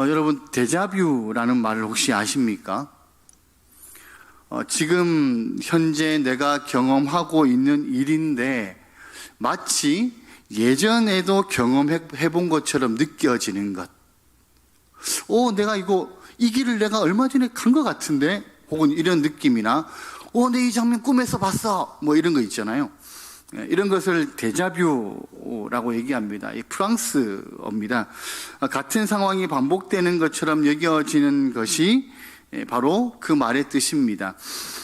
여러분, 데자뷰라는 말을 혹시 아십니까? 지금 현재 내가 경험하고 있는 일인데 마치 예전에도 경험해 본 것처럼 느껴지는 것. 내가 이 길을 내가 얼마 전에 간 것 같은데? 혹은 이런 느낌이나, 내 이 장면 꿈에서 봤어! 뭐 이런 거 있잖아요. 이런 것을 데자뷰라고 얘기합니다. 이 프랑스어입니다. 같은 상황이 반복되는 것처럼 여겨지는 것이 바로 그 말의 뜻입니다.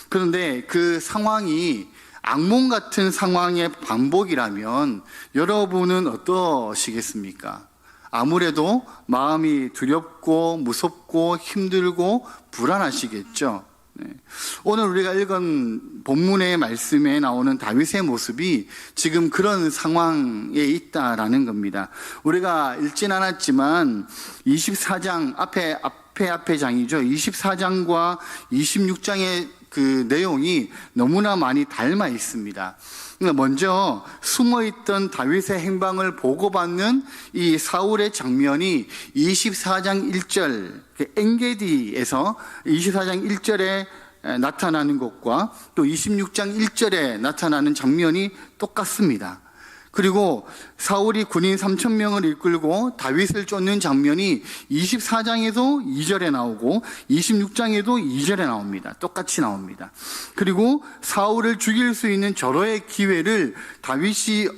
그런데 그 상황이 악몽 같은 상황의 반복이라면 여러분은 어떠시겠습니까? 아무래도 마음이 두렵고 무섭고 힘들고 불안하시겠죠. 오늘 우리가 읽은 본문의 말씀에 나오는 다윗의 모습이 지금 그런 상황에 있다라는 겁니다. 우리가 읽진 않았지만 24장 앞에 장이죠. 24장과 26장의 그 내용이 너무나 많이 닮아 있습니다. 먼저 숨어있던 다윗의 행방을 보고받는 이 사울의 장면이 24장 1절 엔게디에서 24장 1절에 나타나는 것과 또 26장 1절에 나타나는 장면이 똑같습니다. 그리고 사울이 군인 3,000명을 이끌고 다윗을 쫓는 장면이 24장에도 2절에 나오고 26장에도 2절에 나옵니다. 똑같이 나옵니다. 그리고 사울을 죽일 수 있는 절호의 기회를 다윗이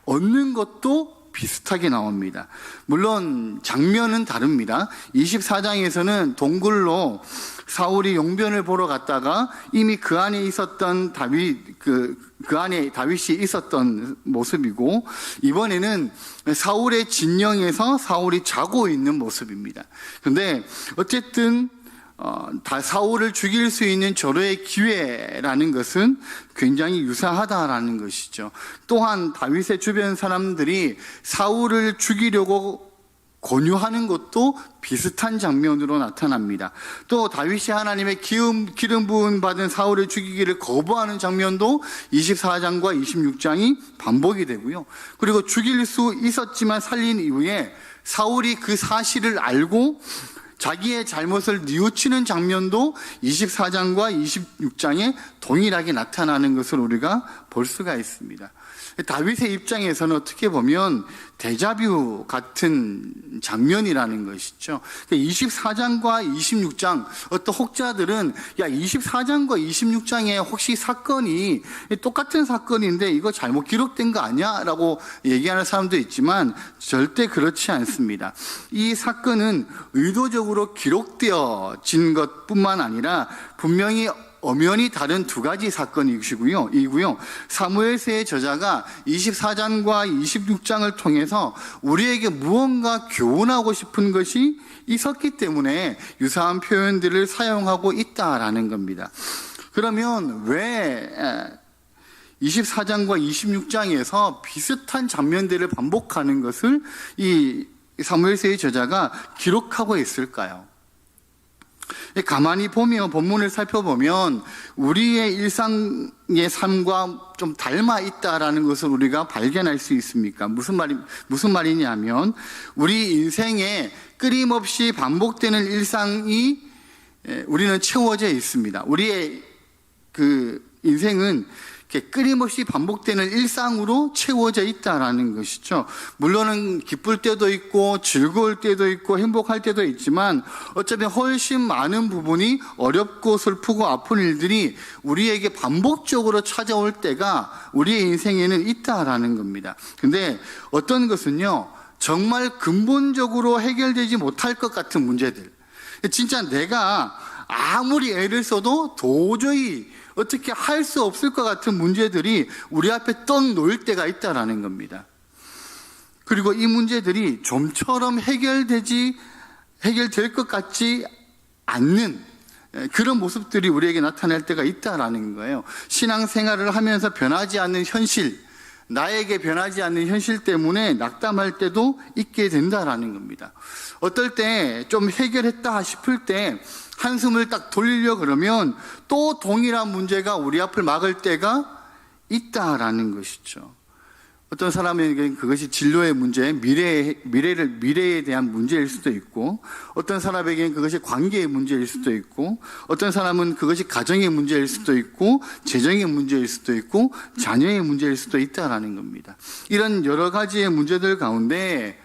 얻는 것도 비슷하게 나옵니다. 물론 장면은 다릅니다. 24장에서는 동굴로 사울이 용변을 보러 갔다가 이미 그 안에 있었던 그 안에 다윗이 있었던 모습이고, 이번에는 사울의 진영에서 사울이 자고 있는 모습입니다. 근데 어쨌든 사울을 죽일 수 있는 절호의 기회라는 것은 굉장히 유사하다라는 것이죠. 또한 다윗의 주변 사람들이 사울을 죽이려고 권유하는 것도 비슷한 장면으로 나타납니다. 또 다윗이 하나님의 기름 부음 받은 사울을 죽이기를 거부하는 장면도 24장과 26장이 반복이 되고요. 그리고 죽일 수 있었지만 살린 이후에 사울이 그 사실을 알고 자기의 잘못을 뉘우치는 장면도 24장과 26장에 동일하게 나타나는 것을 우리가 볼 수가 있습니다. 다윗의 입장에서는 어떻게 보면 데자뷰 같은 장면이라는 것이죠. 24장과 26장, 어떤 혹자들은 24장과 26장에 혹시 사건이 똑같은 사건인데 이거 잘못 기록된 거 아니야? 라고 얘기하는 사람도 있지만 절대 그렇지 않습니다. 이 사건은 의도적으로 기록되어진 것뿐만 아니라 분명히 엄연히 다른 두 가지 사건이고요. 사무엘서의 저자가 24장과 26장을 통해서 우리에게 무언가 교훈하고 싶은 것이 있었기 때문에 유사한 표현들을 사용하고 있다라는 겁니다. 그러면 왜 24장과 26장에서 비슷한 장면들을 반복하는 것을 이 사무엘서의 저자가 기록하고 있을까요? 가만히 보면, 본문을 살펴보면 우리의 일상의 삶과 좀 닮아 있다라는 것을 우리가 발견할 수 있습니까? 무슨 말이냐면 우리 인생에 끊임없이 반복되는 일상이 우리는 채워져 있습니다. 우리의 그 인생은 끊임없이 반복되는 일상으로 채워져 있다라는 것이죠. 물론은 기쁠 때도 있고 즐거울 때도 있고 행복할 때도 있지만 어쩌면 훨씬 많은 부분이 어렵고 슬프고 아픈 일들이 우리에게 반복적으로 찾아올 때가 우리의 인생에는 있다라는 겁니다. 근데 어떤 것은요, 정말 근본적으로 해결되지 못할 것 같은 문제들, 진짜 내가 아무리 애를 써도 도저히 어떻게 할 수 없을 것 같은 문제들이 우리 앞에 떡 놓일 때가 있다라는 겁니다. 그리고 이 문제들이 좀처럼 해결될 것 같지 않는 그런 모습들이 우리에게 나타날 때가 있다라는 거예요. 신앙생활을 하면서 변하지 않는 현실, 나에게 변하지 않는 현실 때문에 낙담할 때도 있게 된다라는 겁니다. 어떨 때 좀 해결했다 싶을 때 한숨을 딱 돌리려 그러면 또 동일한 문제가 우리 앞을 막을 때가 있다라는 것이죠. 어떤 사람에게는 그것이 진로의 문제, 미래에 대한 문제일 수도 있고, 어떤 사람에게는 그것이 관계의 문제일 수도 있고, 어떤 사람은 그것이 가정의 문제일 수도 있고, 재정의 문제일 수도 있고, 자녀의 문제일 수도 있다라는 겁니다. 이런 여러 가지의 문제들 가운데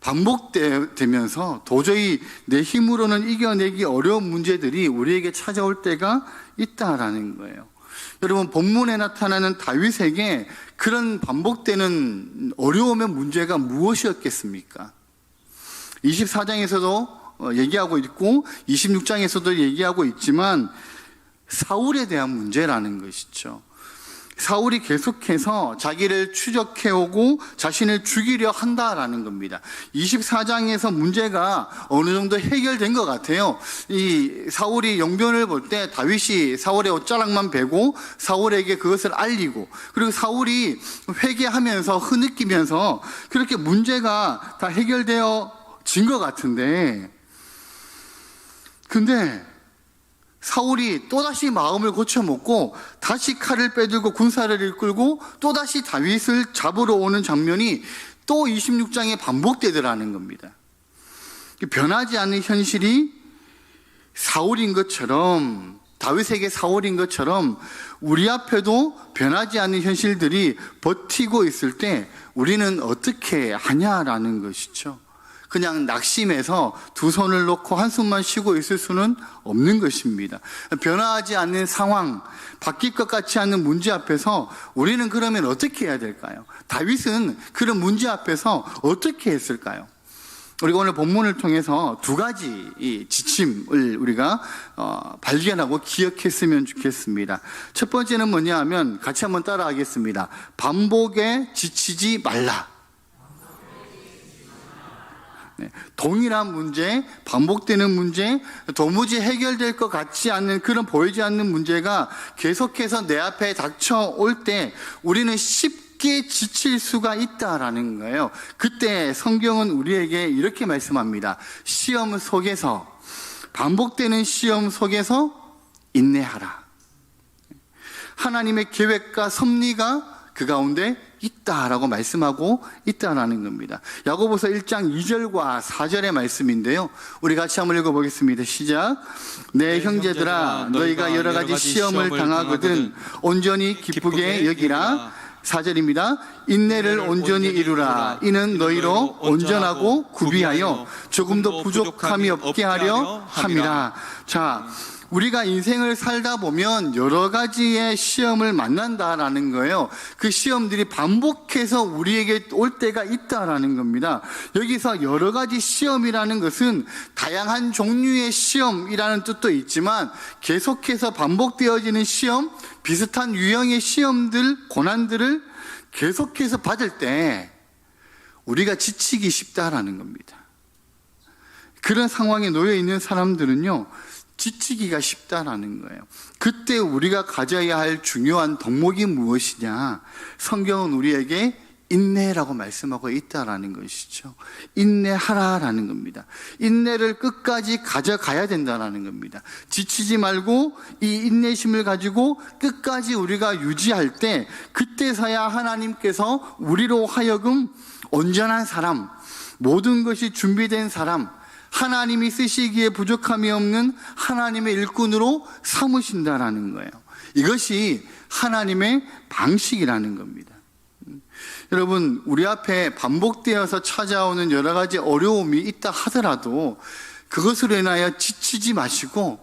반복되면서 도저히 내 힘으로는 이겨내기 어려운 문제들이 우리에게 찾아올 때가 있다라는 거예요. 여러분, 본문에 나타나는 다윗에게 그런 반복되는 어려움의 문제가 무엇이었겠습니까? 24장에서도 얘기하고 있고 26장에서도 얘기하고 있지만 사울에 대한 문제라는 것이죠. 사울이 계속해서 자기를 추적해오고 자신을 죽이려 한다라는 겁니다. 24장에서 문제가 어느 정도 해결된 것 같아요. 이 사울이 용변을 볼 때 다윗이 사울의 옷자락만 베고 사울에게 그것을 알리고, 그리고 사울이 회개하면서 흐느끼면서 그렇게 문제가 다 해결되어진 것 같은데, 근데 사울이 또다시 마음을 고쳐먹고 다시 칼을 빼들고 군사를 이끌고 또다시 다윗을 잡으러 오는 장면이 또 26장에 반복되더라는 겁니다. 변하지 않는 현실이 사울인 것처럼, 다윗에게 사울인 것처럼 우리 앞에도 변하지 않는 현실들이 버티고 있을 때 우리는 어떻게 하냐라는 것이죠. 그냥 낙심해서 두 손을 놓고 한숨만 쉬고 있을 수는 없는 것입니다. 변화하지 않는 상황, 바뀔 것 같지 않는 문제 앞에서 우리는 그러면 어떻게 해야 될까요? 다윗은 그런 문제 앞에서 어떻게 했을까요? 우리가 오늘 본문을 통해서 두 가지 이 지침을 우리가 발견하고 기억했으면 좋겠습니다. 첫 번째는 뭐냐 하면 같이 한번 따라 하겠습니다. 반복에 지치지 말라. 동일한 문제, 반복되는 문제, 도무지 해결될 것 같지 않는 그런 보이지 않는 문제가 계속해서 내 앞에 닥쳐올 때 우리는 쉽게 지칠 수가 있다라는 거예요. 그때 성경은 우리에게 이렇게 말씀합니다. 시험 속에서, 반복되는 시험 속에서 인내하라. 하나님의 계획과 섭리가 그 가운데 있다라고 말씀하고 있다라는 겁니다. 야고보서 1장 2절과 4절의 말씀인데요. 우리 같이 한번 읽어보겠습니다. 시작. 내 형제들아, 너희가 여러 가지 시험을 당하거든 온전히 기쁘게 여기라. 4절입니다. 인내를 온전히 이루라. 이는 너희로 온전하고 구비하여 조금도 부족함이 없게 하려 함이라. 자, 우리가 인생을 살다 보면 여러 가지의 시험을 만난다라는 거예요. 그 시험들이 반복해서 우리에게 올 때가 있다라는 겁니다. 여기서 여러 가지 시험이라는 것은 다양한 종류의 시험이라는 뜻도 있지만 계속해서 반복되어지는 시험, 비슷한 유형의 시험들, 고난들을 계속해서 받을 때 우리가 지치기 쉽다라는 겁니다. 그런 상황에 놓여 있는 사람들은요, 지치기가 쉽다라는 거예요. 그때 우리가 가져야 할 중요한 덕목이 무엇이냐? 성경은 우리에게 인내라고 말씀하고 있다라는 것이죠. 인내하라라는 겁니다. 인내를 끝까지 가져가야 된다라는 겁니다. 지치지 말고 이 인내심을 가지고 끝까지 우리가 유지할 때 그때서야 하나님께서 우리로 하여금 온전한 사람, 모든 것이 준비된 사람, 하나님이 쓰시기에 부족함이 없는 하나님의 일꾼으로 삼으신다라는 거예요. 이것이 하나님의 방식이라는 겁니다. 여러분, 우리 앞에 반복되어서 찾아오는 여러 가지 어려움이 있다 하더라도 그것으로 인하여 지치지 마시고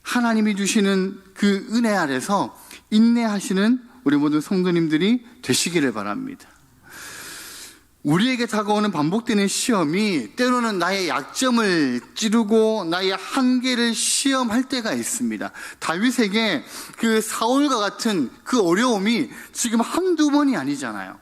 하나님이 주시는 그 은혜 아래서 인내하시는 우리 모든 성도님들이 되시기를 바랍니다. 우리에게 다가오는 반복되는 시험이 때로는 나의 약점을 찌르고 나의 한계를 시험할 때가 있습니다. 다윗에게 그 사울과 같은 그 어려움이 지금 한두 번이 아니잖아요.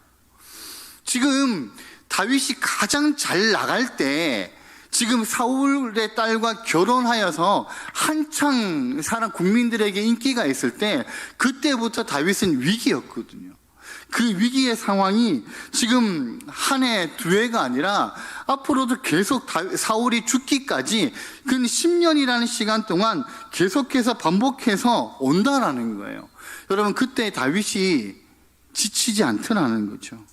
지금 다윗이 가장 잘 나갈 때 지금 사울의 딸과 결혼하여서 한창 사람 국민들에게 인기가 있을 때 그때부터 다윗은 위기였거든요. 그 위기의 상황이 지금 한 해, 두 해가 아니라 앞으로도 계속 사울이 죽기까지 그 10년이라는 시간 동안 계속해서 반복해서 온다라는 거예요. 여러분, 그때 다윗이 지치지 않더라는 거죠.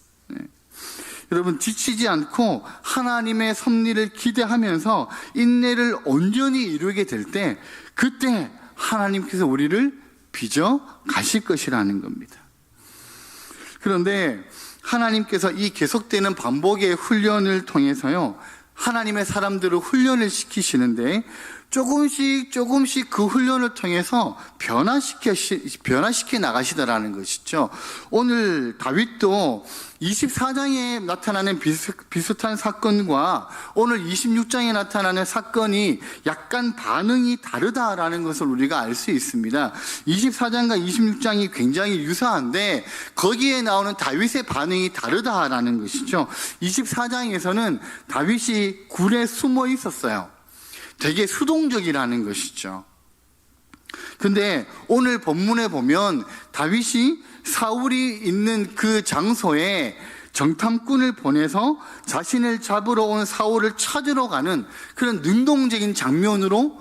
여러분, 지치지 않고 하나님의 섭리를 기대하면서 인내를 온전히 이루게 될 때, 그때 하나님께서 우리를 빚어 가실 것이라는 겁니다. 그런데 하나님께서 이 계속되는 반복의 훈련을 통해서요, 하나님의 사람들을 훈련을 시키시는데 조금씩 그 훈련을 통해서 변화시켜 나가시더라는 것이죠. 오늘 다윗도 24장에 나타나는 비슷한 사건과 오늘 26장에 나타나는 사건이 약간 반응이 다르다라는 것을 우리가 알 수 있습니다. 24장과 26장이 굉장히 유사한데 거기에 나오는 다윗의 반응이 다르다라는 것이죠. 24장에서는 다윗이 굴에 숨어 있었어요. 되게 수동적이라는 것이죠. 근데 오늘 본문에 보면 다윗이 사울이 있는 그 장소에 정탐꾼을 보내서 자신을 잡으러 온 사울을 찾으러 가는 그런 능동적인 장면으로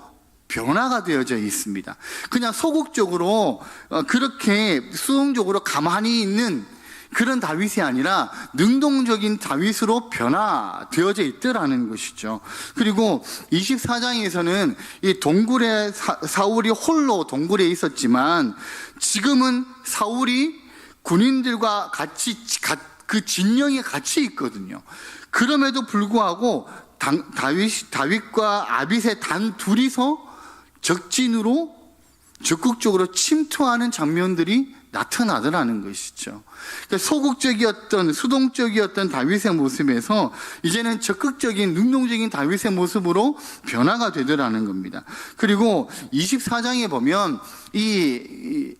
변화가 되어져 있습니다. 그냥 소극적으로 그렇게 수동적으로 가만히 있는 그런 다윗이 아니라 능동적인 다윗으로 변화되어져 있더라는 것이죠. 그리고 24장에서는 이 동굴에 사울이 홀로 동굴에 있었지만 지금은 사울이 군인들과 같이 그 진영에 같이 있거든요. 그럼에도 불구하고 다윗과 아빗의 단 둘이서 적진으로 적극적으로 침투하는 장면들이 나타나더라는 것이죠. 그러니까 소극적이었던, 수동적이었던 다윗의 모습에서 이제는 적극적인, 능동적인 다윗의 모습으로 변화가 되더라는 겁니다. 그리고 24장에 보면 이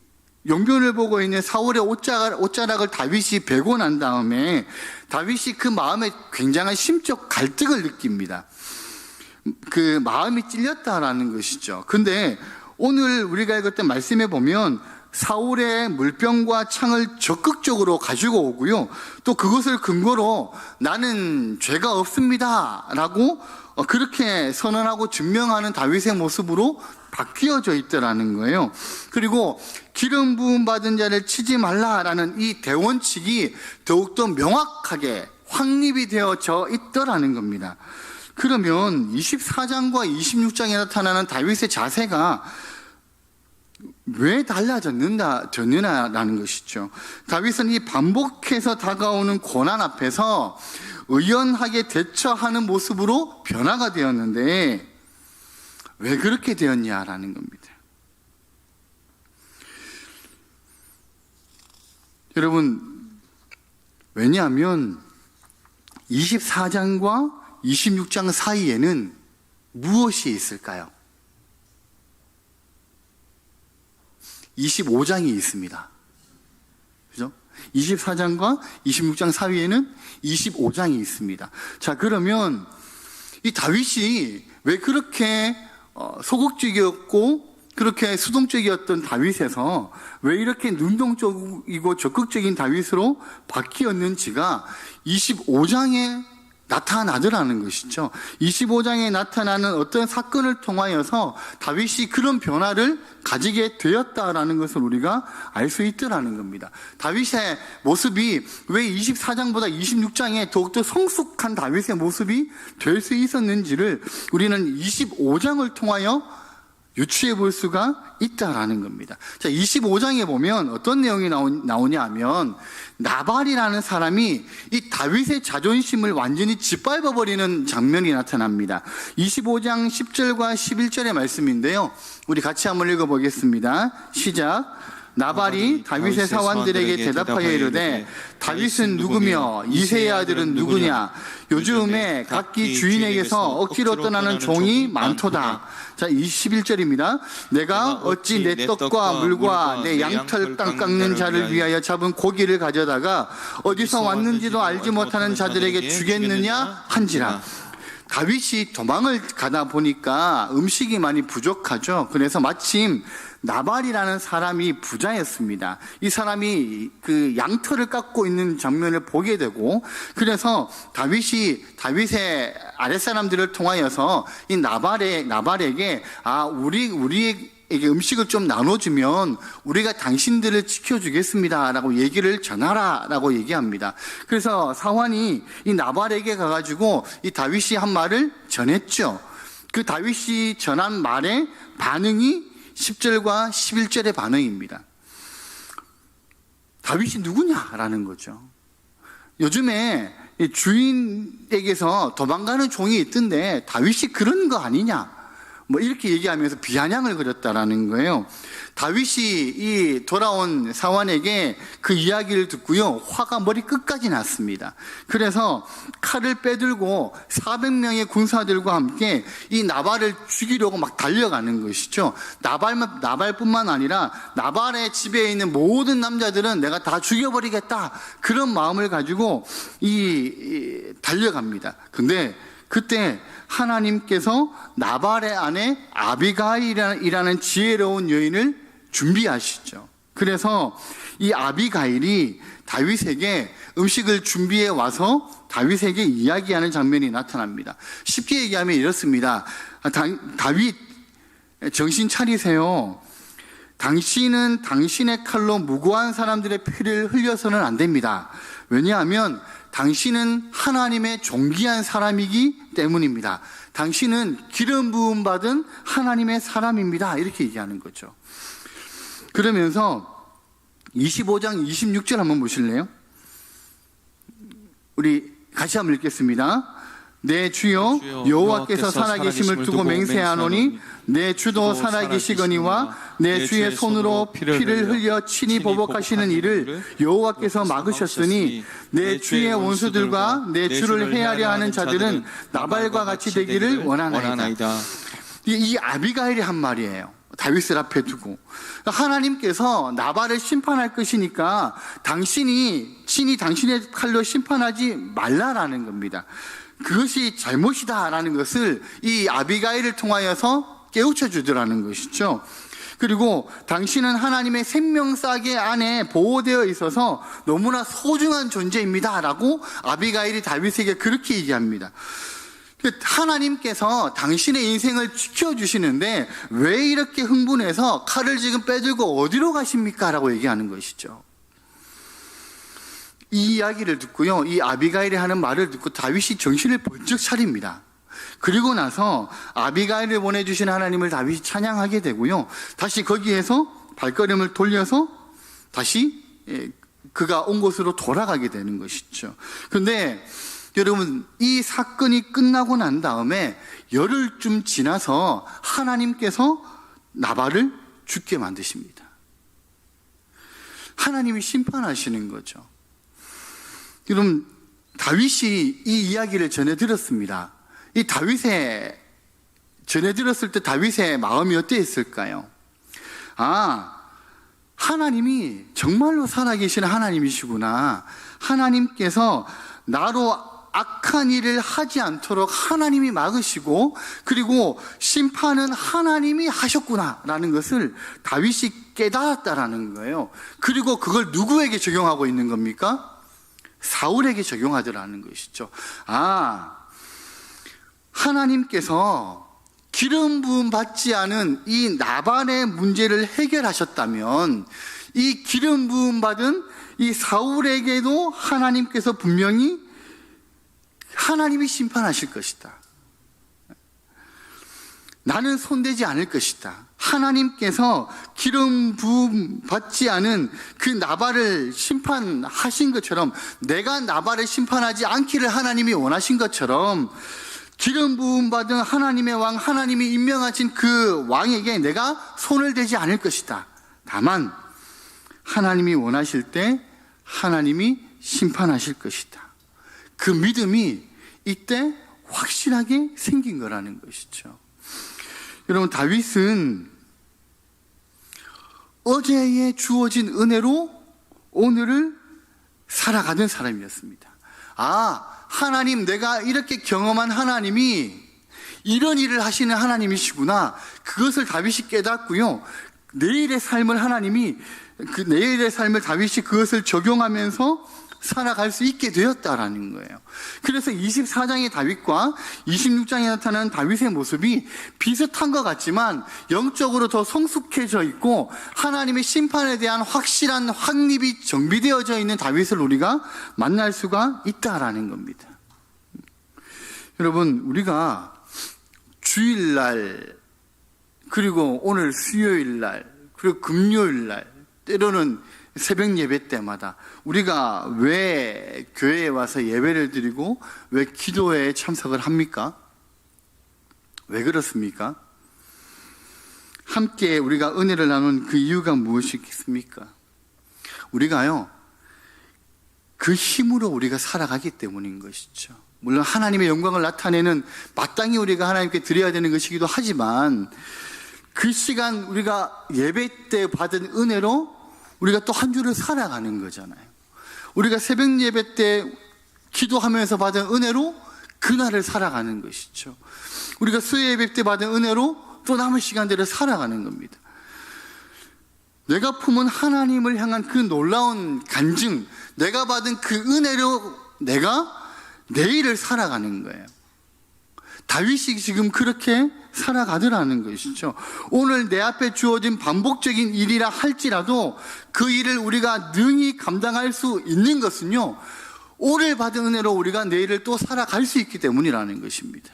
용변을 보고 있는 사울의 옷자락을 다윗이 베고 난 다음에 다윗이 그 마음에 굉장한 심적 갈등을 느낍니다. 그 마음이 찔렸다라는 것이죠. 근데 오늘 우리가 읽었던 말씀에 보면 사울의 물병과 창을 적극적으로 가지고 오고요. 또 그것을 근거로 나는 죄가 없습니다 라고 그렇게 선언하고 증명하는 다윗의 모습으로 바뀌어져 있더라는 거예요. 그리고 기름 부음 받은 자를 치지 말라라는 이 대원칙이 더욱더 명확하게 확립이 되어져 있더라는 겁니다. 그러면 24장과 26장에 나타나는 다윗의 자세가 왜 달라졌느냐라는 것이죠. 다윗은 이 반복해서 다가오는 고난 앞에서 의연하게 대처하는 모습으로 변화가 되었는데 왜 그렇게 되었냐라는 겁니다. 여러분, 왜냐하면 24장과 26장 사이에는 무엇이 있을까요? 25장이 있습니다. 그죠? 24장과 26장 사이에는 25장이 있습니다. 자, 그러면 이 다윗이 왜 그렇게 소극적이었고 그렇게 수동적이었던 다윗에서 왜 이렇게 능동적이고 적극적인 다윗으로 바뀌었는지가 25장에 나타나더라는 것이죠. 25장에 나타나는 어떤 사건을 통하여서 다윗이 그런 변화를 가지게 되었다라는 것을 우리가 알 수 있더라는 겁니다. 다윗의 모습이 왜 24장보다 26장에 더욱더 성숙한 다윗의 모습이 될 수 있었는지를 우리는 25장을 통하여 유추해 볼 수가 있다라는 겁니다. 자, 25장에 보면 어떤 내용이 나오냐 하면 나발이라는 사람이 이 다윗의 자존심을 완전히 짓밟아버리는 장면이 나타납니다. 25장 10절과 11절의 말씀인데요. 우리 같이 한번 읽어보겠습니다. 시작. 나발이 다윗의 사원들에게 대답하여 이르되 다윗은 누구며 이새의 아들은 누구냐? 요즘에 각기 주인에게서 억지로 떠나는 종이 많도다. 자, 21절입니다. 내가 어찌 내 떡과 물과 내 양털 땅 깎는 자를 위하여 잡은 고기를 가져다가 어디서 왔는지도 알지 못하는 자들에게 주겠느냐 한지라. 다윗이 도망을 가다 보니까 음식이 많이 부족하죠. 그래서 마침 나발이라는 사람이 부자였습니다. 이 사람이 그 양털을 깎고 있는 장면을 보게 되고, 그래서 다윗의 아랫사람들을 통하여서 이 나발에게 우리의 우리에게 음식을 좀 나눠주면 우리가 당신들을 지켜주겠습니다 라고 얘기를 전하라 라고 얘기합니다. 그래서 사환이 이 나발에게 가가지고 이 다윗이 한 말을 전했죠. 그 다윗이 전한 말의 반응이 10절과 11절의 반응입니다. 다윗이 누구냐라는 거죠. 요즘에 주인에게서 도망가는 종이 있던데 다윗이 그런 거 아니냐, 뭐 이렇게 얘기하면서 비아냥을 그렸다라는 거예요. 다윗이 이 돌아온 사환에게 그 이야기를 듣고요, 화가 머리 끝까지 났습니다. 그래서 칼을 빼들고 400명의 군사들과 함께 이 나발을 죽이려고 막 달려가는 것이죠. 나발뿐만 아니라 나발의 집에 있는 모든 남자들은 내가 다 죽여버리겠다, 그런 마음을 가지고 달려갑니다. 근데 그때 하나님께서 나발의 아내 아비가일이라는 지혜로운 여인을 준비하시죠. 그래서 이 아비가일이 다윗에게 음식을 준비해 와서 다윗에게 이야기하는 장면이 나타납니다. 쉽게 얘기하면 이렇습니다. 다윗, 정신 차리세요. 당신은 당신의 칼로 무고한 사람들의 피를 흘려서는 안 됩니다. 왜냐하면 당신은 하나님의 존귀한 사람이기 때문입니다. 당신은 기름 부음 받은 하나님의 사람입니다. 이렇게 얘기하는 거죠. 그러면서 25장 26절 한번 보실래요? 우리 같이 한번 읽겠습니다. 내 주여 여호와께서 살아계심을 두고 맹세하노니 내 주도 살아계시거니와 내 주의 손으로 피를 흘려 친히 보복하시는 일을 여호와께서 막으셨으니 내 주의 원수들과 내 주를 해하려 하는 자들은 나발과 같이 되기를 원하나이다. 이 아비가일이 한 말이에요. 다윗을 앞에 두고 하나님께서 나발을 심판할 것이니까 당신이 친히 당신의 칼로 심판하지 말라라는 겁니다. 그것이 잘못이다라는 것을 이 아비가일을 통하여서 깨우쳐 주더라는 것이죠. 그리고 당신은 하나님의 생명싸개 안에 보호되어 있어서 너무나 소중한 존재입니다 라고 아비가일이 다윗에게 그렇게 얘기합니다. 하나님께서 당신의 인생을 지켜주시는데 왜 이렇게 흥분해서 칼을 지금 빼들고 어디로 가십니까? 라고 얘기하는 것이죠. 이 이야기를 듣고요, 이 아비가일이 하는 말을 듣고 다윗이 정신을 번쩍 차립니다. 그리고 나서 아비가일을 보내주신 하나님을 다윗이 찬양하게 되고요, 다시 거기에서 발걸음을 돌려서 다시 그가 온 곳으로 돌아가게 되는 것이죠. 그런데 여러분, 이 사건이 끝나고 난 다음에 열흘쯤 지나서 하나님께서 나발을 죽게 만드십니다. 하나님이 심판하시는 거죠. 여러분, 다윗이 이 이야기를 전해 들었습니다. 이 다윗의 전해 들었을 때 다윗의 마음이 어땠을까요? 하나님이 정말로 살아계시는 하나님이시구나. 하나님께서 나로 악한 일을 하지 않도록 하나님이 막으시고 그리고 심판은 하나님이 하셨구나라는 것을 다윗이 깨달았다라는 거예요. 그리고 그걸 누구에게 적용하고 있는 겁니까? 사울에게 적용하더라는 것이죠. 하나님께서 기름 부음 받지 않은 이 나발의 문제를 해결하셨다면 이 기름 부음 받은 이 사울에게도 하나님께서 분명히 하나님이 심판하실 것이다. 나는 손대지 않을 것이다. 하나님께서 기름 부음 받지 않은 그 나발을 심판하신 것처럼 내가 나발을 심판하지 않기를 하나님이 원하신 것처럼 기름 부음 받은 하나님의 왕, 하나님이 임명하신 그 왕에게 내가 손을 대지 않을 것이다. 다만 하나님이 원하실 때 하나님이 심판하실 것이다. 그 믿음이 이때 확실하게 생긴 거라는 것이죠. 여러분, 다윗은 어제에 주어진 은혜로 오늘을 살아가는 사람이었습니다. 하나님, 내가 이렇게 경험한 하나님이 이런 일을 하시는 하나님이시구나. 그것을 다윗이 깨닫고요, 내일의 삶을 다윗이 그것을 적용하면서 살아갈 수 있게 되었다라는 거예요. 그래서 24장의 다윗과 26장에 나타나는 다윗의 모습이 비슷한 것 같지만 영적으로 더 성숙해져 있고 하나님의 심판에 대한 확실한 확립이 정비되어져 있는 다윗을 우리가 만날 수가 있다라는 겁니다. 여러분, 우리가 주일날, 그리고 오늘 수요일날, 그리고 금요일날, 때로는 새벽 예배 때마다 우리가 왜 교회에 와서 예배를 드리고 왜 기도에 참석을 합니까? 왜 그렇습니까? 함께 우리가 은혜를 나눈 그 이유가 무엇이겠습니까? 우리가요, 그 힘으로 우리가 살아가기 때문인 것이죠. 물론 하나님의 영광을 나타내는 마땅히 우리가 하나님께 드려야 되는 것이기도 하지만 그 시간 우리가 예배 때 받은 은혜로 우리가 또 한 주를 살아가는 거잖아요. 우리가 새벽 예배 때 기도하면서 받은 은혜로 그날을 살아가는 것이죠. 우리가 수요 예배 때 받은 은혜로 또 남은 시간들을 살아가는 겁니다. 내가 품은 하나님을 향한 그 놀라운 간증, 내가 받은 그 은혜로 내가 내일을 살아가는 거예요. 다윗이 지금 그렇게 살아가더라는 것이죠. 오늘 내 앞에 주어진 반복적인 일이라 할지라도 그 일을 우리가 능히 감당할 수 있는 것은요, 오늘 받은 은혜로 우리가 내일을 또 살아갈 수 있기 때문이라는 것입니다.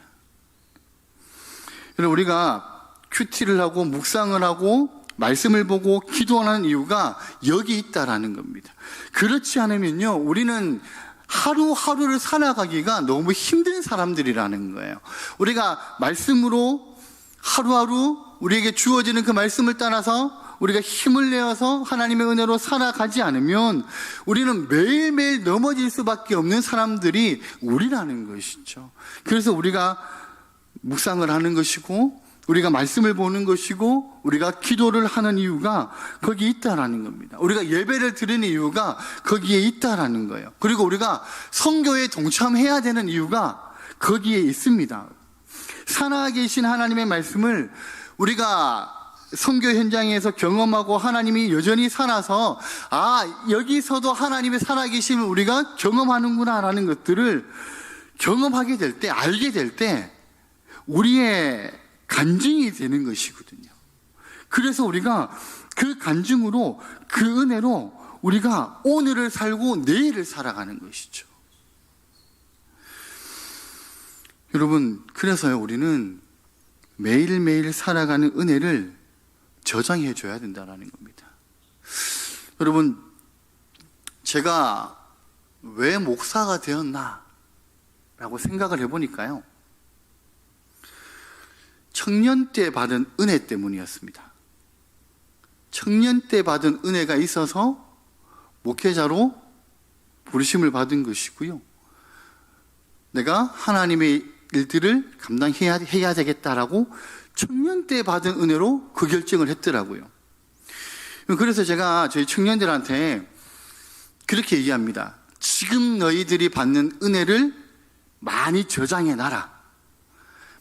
그래서 우리가 큐티를 하고 묵상을 하고 말씀을 보고 기도하는 이유가 여기 있다라는 겁니다. 그렇지 않으면요, 우리는 하루하루를 살아가기가 너무 힘든 사람들이라는 거예요. 우리가 말씀으로 하루하루 우리에게 주어지는 그 말씀을 따라서 우리가 힘을 내어서 하나님의 은혜로 살아가지 않으면 우리는 매일매일 넘어질 수밖에 없는 사람들이 우리라는 것이죠. 그래서 우리가 묵상을 하는 것이고 우리가 말씀을 보는 것이고 우리가 기도를 하는 이유가 거기에 있다라는 겁니다. 우리가 예배를 드리는 이유가 거기에 있다라는 거예요. 그리고 우리가 선교에 동참해야 되는 이유가 거기에 있습니다. 살아계신 하나님의 말씀을 우리가 선교 현장에서 경험하고 하나님이 여전히 살아서 여기서도 하나님의 살아계심을 우리가 경험하는구나 라는 것들을 경험하게 될 때, 알게 될 때 우리의 간증이 되는 것이거든요. 그래서 우리가 그 간증으로, 그 은혜로 우리가 오늘을 살고 내일을 살아가는 것이죠. 여러분, 그래서요, 우리는 매일매일 살아가는 은혜를 저장해 줘야 된다는 겁니다. 여러분, 제가 왜 목사가 되었나 라고 생각을 해보니까요, 청년 때 받은 은혜 때문이었습니다. 청년 때 받은 은혜가 있어서 목회자로 부르심을 받은 것이고요, 내가 하나님의 일들을 감당해야 되겠다라고 청년 때 받은 은혜로 그 결정을 했더라고요. 그래서 제가 저희 청년들한테 그렇게 얘기합니다. 지금 너희들이 받는 은혜를 많이 저장해 놔라.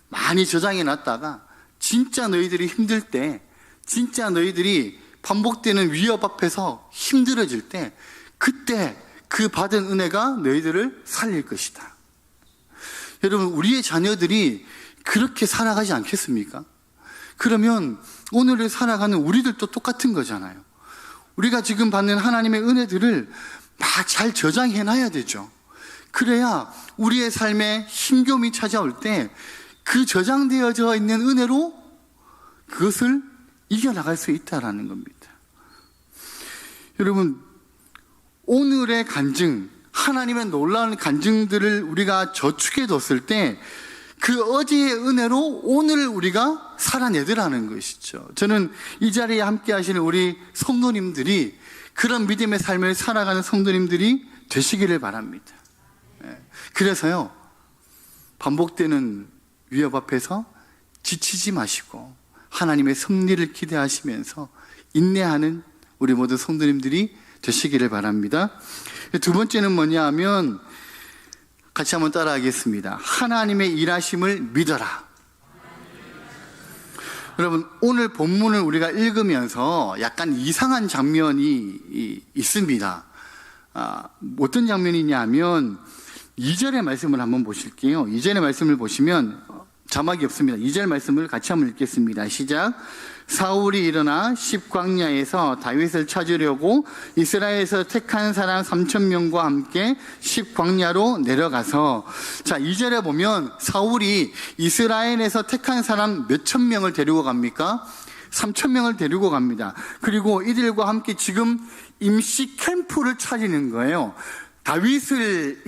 많이 저장해 놨다가 진짜 너희들이 힘들 때, 진짜 너희들이 반복되는 위협 앞에서 힘들어질 때, 그때 그 받은 은혜가 너희들을 살릴 것이다. 여러분, 우리의 자녀들이 그렇게 살아가지 않겠습니까? 그러면 오늘을 살아가는 우리들도 똑같은 거잖아요. 우리가 지금 받는 하나님의 은혜들을 잘 저장해 놔야 되죠. 그래야 우리의 삶에 힘겨움이 찾아올 때 그 저장되어져 있는 은혜로 그것을 이겨나갈 수 있다는 겁니다. 여러분, 오늘의 간증, 하나님의 놀라운 간증들을 우리가 저축해 뒀을 때 그 어제의 은혜로 오늘 우리가 살아내더라는 것이죠. 저는 이 자리에 함께 하시는 우리 성도님들이 그런 믿음의 삶을 살아가는 성도님들이 되시기를 바랍니다. 그래서요, 반복되는 위협 앞에서 지치지 마시고 하나님의 섭리를 기대하시면서 인내하는 우리 모든 성도님들이 되시기를 바랍니다. 두 번째는 뭐냐 하면, 같이 한번 따라하겠습니다. 하나님의 일하심을 믿어라. 여러분, 오늘 본문을 우리가 읽으면서 약간 이상한 장면이 있습니다. 어떤 장면이냐 하면 2절의 말씀을 한번 보실게요. 2절의 말씀을 보시면 자막이 없습니다. 2절 말씀을 같이 한번 읽겠습니다. 시작. 사울이 일어나 십광야에서 다윗을 찾으려고 이스라엘에서 택한 사람 3,000명과 함께 십광야로 내려가서, 자, 2절에 보면 사울이 이스라엘에서 택한 사람 몇천 명을 데리고 갑니까? 3,000명을 데리고 갑니다. 그리고 이들과 함께 지금 임시 캠프를 차리는 거예요. 다윗을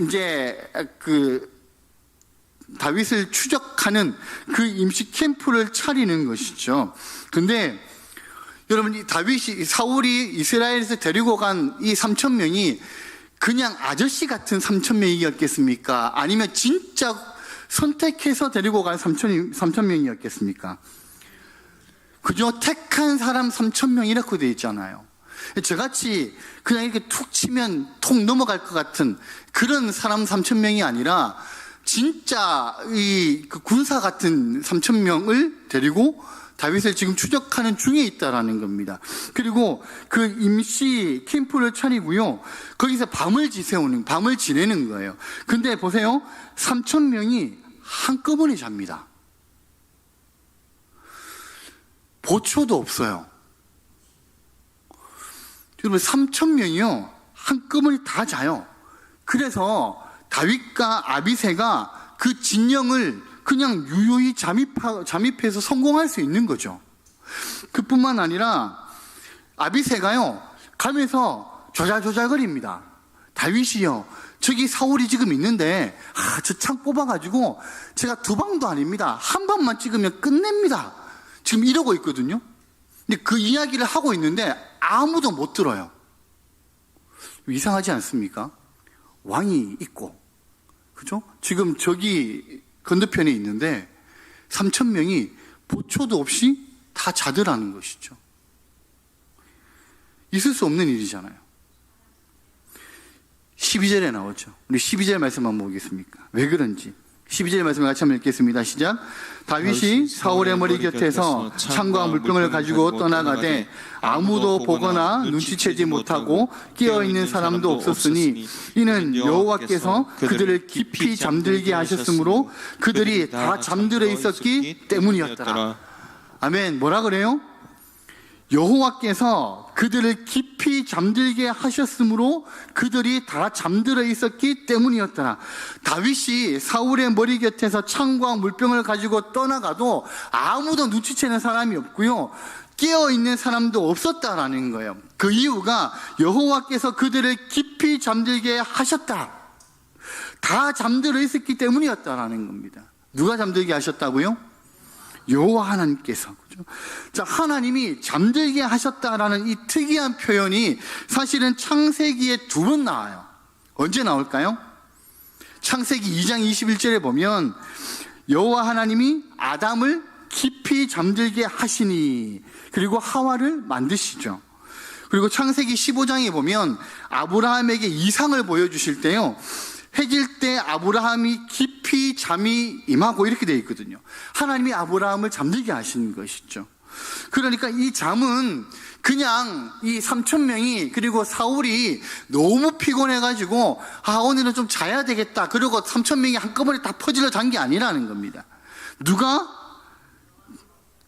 추적하는 그 임시 캠프를 차리는 것이죠. 근데 여러분, 사울이 이스라엘에서 데리고 간 이 3,000명이 그냥 아저씨 같은 3,000명이었겠습니까? 아니면 진짜 선택해서 데리고 간 3,000명이었겠습니까? 그저 택한 사람 3,000명이라고 되어 있잖아요. 저같이 그냥 이렇게 툭 치면 톡 넘어갈 것 같은 그런 사람 3,000명이 아니라 진짜 그 군사 같은 3,000명을 데리고 다윗을 지금 추적하는 중에 있다라는 겁니다. 그리고 그 임시 캠프를 차리고요. 거기서 밤을 지내는 거예요. 근데 보세요. 3,000명이 한꺼번에 잡니다. 보초도 없어요. 여러분, 3,000명이요. 한꺼번에 다 자요. 그래서 다윗과 아비새가 그 진영을 그냥 유유히 잠입해서 성공할 수 있는 거죠. 그뿐만 아니라 아비새가요, 가면서 조잘조잘거립니다. 다윗이요, 저기 사울이 지금 있는데, 저 창 뽑아가지고 제가 2방도 아닙니다. 1방만 찍으면 끝냅니다. 지금 이러고 있거든요. 근데 그 이야기를 하고 있는데 아무도 못 들어요. 이상하지 않습니까? 왕이 있고, 그죠? 지금 저기 건너편에 있는데 3,000명이 보초도 없이 다 자더라는 것이죠. 있을 수 없는 일이잖아요. 12절에 나오죠. 우리 12절 말씀 한번 보겠습니까? 왜 그런지. 12절 말씀을 같이 한번 읽겠습니다. 시작. 다윗이 사울의 머리 곁에서 창과 물병을 가지고 떠나가되 아무도 보거나 눈치채지 못하고 깨어있는 사람도 없었으니 이는 여호와께서 그들을 깊이 잠들게 하셨으므로 그들이 다 잠들어 있었기 때문이었더라. 아멘. 뭐라 그래요? 여호와께서 그들을 깊이 잠들게 하셨으므로 그들이 다 잠들어 있었기 때문이었더라. 다윗이 사울의 머리 곁에서 창과 물병을 가지고 떠나가도 아무도 눈치채는 사람이 없고요, 깨어있는 사람도 없었다라는 거예요. 그 이유가 여호와께서 그들을 깊이 잠들게 하셨다. 다 잠들어 있었기 때문이었다라는 겁니다. 누가 잠들게 하셨다고요? 여호와 하나님께서. 그죠? 자, 하나님이 잠들게 하셨다라는 이 특이한 표현이 사실은 창세기에 2번 나와요. 언제 나올까요? 창세기 2장 21절에 보면 여호와 하나님이 아담을 깊이 잠들게 하시니, 그리고 하와를 만드시죠. 그리고 창세기 15장에 보면 아브라함에게 이상을 보여주실 때요, 해질 때 아브라함이 깊이 잠이 임하고 이렇게 되어 있거든요. 하나님이 아브라함을 잠들게 하신 것이죠. 그러니까 이 잠은 그냥 이 3,000명이, 그리고 사울이 너무 피곤해가지고 오늘은 좀 자야 되겠다, 그리고 3,000명이 한꺼번에 다 퍼질러 잔 게 아니라는 겁니다. 누가?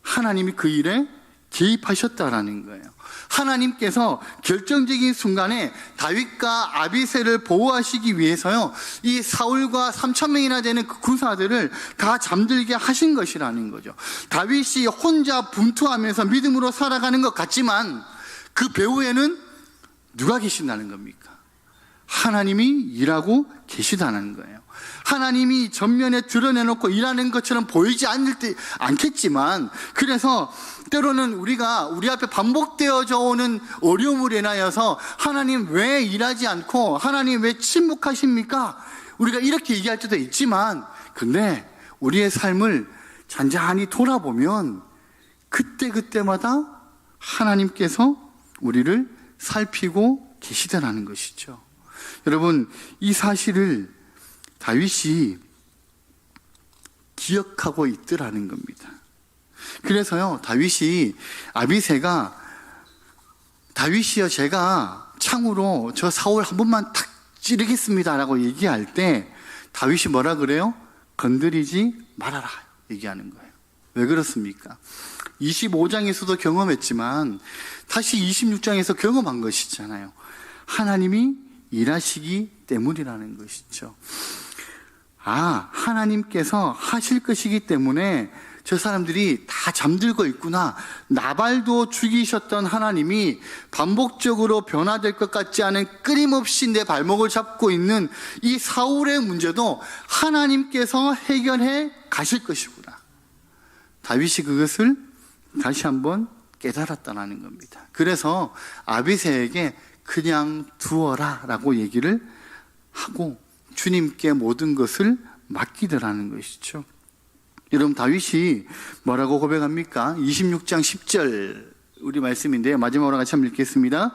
하나님이 그 일에 개입하셨다라는 거예요. 하나님께서 결정적인 순간에 다윗과 아비새를 보호하시기 위해서요, 이 사울과 3,000명이나 되는 그 군사들을 다 잠들게 하신 것이라는 거죠. 다윗이 혼자 분투하면서 믿음으로 살아가는 것 같지만 그 배후에는 누가 계신다는 겁니까? 하나님이 일하고 계시다는 거예요. 하나님이 전면에 드러내놓고 일하는 것처럼 보이지 않겠지만, 그래서 때로는 우리가 우리 앞에 반복되어져 오는 어려움을 인하여서 하나님 왜 일하지 않고 하나님 왜 침묵하십니까? 우리가 이렇게 얘기할 때도 있지만, 근데 우리의 삶을 잔잔히 돌아보면 그때마다 하나님께서 우리를 살피고 계시다는 것이죠. 여러분, 이 사실을 다윗이 기억하고 있더라는 겁니다. 그래서요, 아비새가 다윗이여, 제가 창으로 저 사울 한 번만 탁 찌르겠습니다라고 얘기할 때 다윗이 뭐라 그래요? 건드리지 말아라 얘기하는 거예요. 왜 그렇습니까? 25장에서도 경험했지만 다시 26장에서 경험한 것이잖아요. 하나님이 일하시기 때문이라는 것이죠. 하나님께서 하실 것이기 때문에 저 사람들이 다 잠들고 있구나. 나발도 죽이셨던 하나님이 반복적으로 변화될 것 같지 않은 끊임없이 내 발목을 잡고 있는 이 사울의 문제도 하나님께서 해결해 가실 것이구나. 다윗이 그것을 다시 한번 깨달았다는 겁니다. 그래서 아비새에게 그냥 두어라 라고 얘기를 하고 주님께 모든 것을 맡기더라는 것이죠. 여러분, 다윗이 뭐라고 고백합니까? 26장 10절 우리 말씀인데요. 마지막으로 같이 한번 읽겠습니다.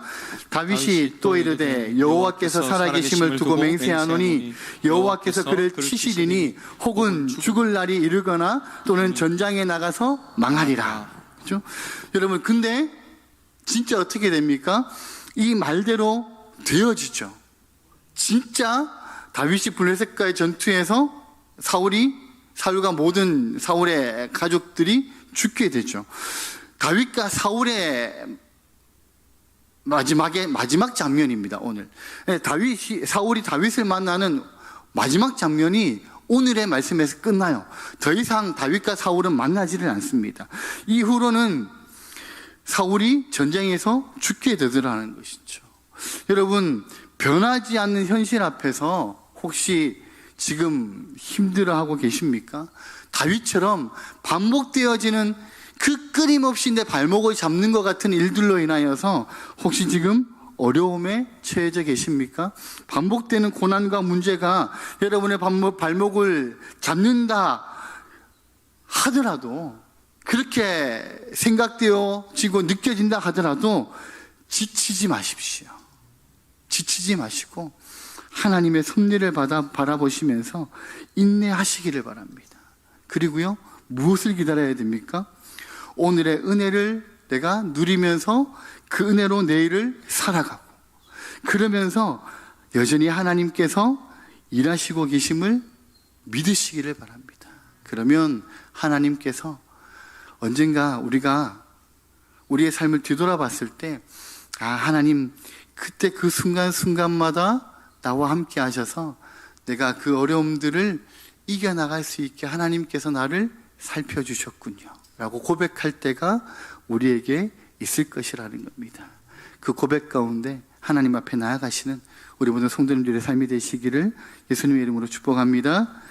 다윗이 또 이르되 여호와께서 살아계심을 두고 맹세하노니 여호와께서 그를 치시리니 혹은 죽을 날이 이르거나 또는 전장에 나가서 망하리라. 그렇죠? 여러분, 근데 진짜 어떻게 됩니까? 이 말대로 되어지죠. 진짜 다윗이 블레셋과의 전투에서 사울과 모든 사울의 가족들이 죽게 되죠. 다윗과 사울의 마지막 장면입니다, 오늘. 사울이 다윗을 만나는 마지막 장면이 오늘의 말씀에서 끝나요. 더 이상 다윗과 사울은 만나지를 않습니다. 이후로는 사울이 전쟁에서 죽게 되더라는 것이죠. 여러분, 변하지 않는 현실 앞에서 혹시 지금 힘들어하고 계십니까? 다윗처럼 반복되어지는 그 끊임없이 내 발목을 잡는 것 같은 일들로 인하여서 혹시 지금 어려움에 처해져 계십니까? 반복되는 고난과 문제가 여러분의 발목을 잡는다 하더라도, 그렇게 생각되어지고 느껴진다 하더라도 지치지 마십시오. 지치지 마시고 하나님의 섭리를 바라보시면서 인내하시기를 바랍니다. 그리고요, 무엇을 기다려야 됩니까? 오늘의 은혜를 내가 누리면서 그 은혜로 내일을 살아가고, 그러면서 여전히 하나님께서 일하시고 계심을 믿으시기를 바랍니다. 그러면 하나님께서 언젠가 우리가 우리의 삶을 뒤돌아봤을 때, 하나님 그때 그 순간순간마다 나와 함께 하셔서 내가 그 어려움들을 이겨나갈 수 있게 하나님께서 나를 살펴주셨군요 라고 고백할 때가 우리에게 있을 것이라는 겁니다. 그 고백 가운데 하나님 앞에 나아가시는 우리 모든 성도님들의 삶이 되시기를 예수님의 이름으로 축복합니다.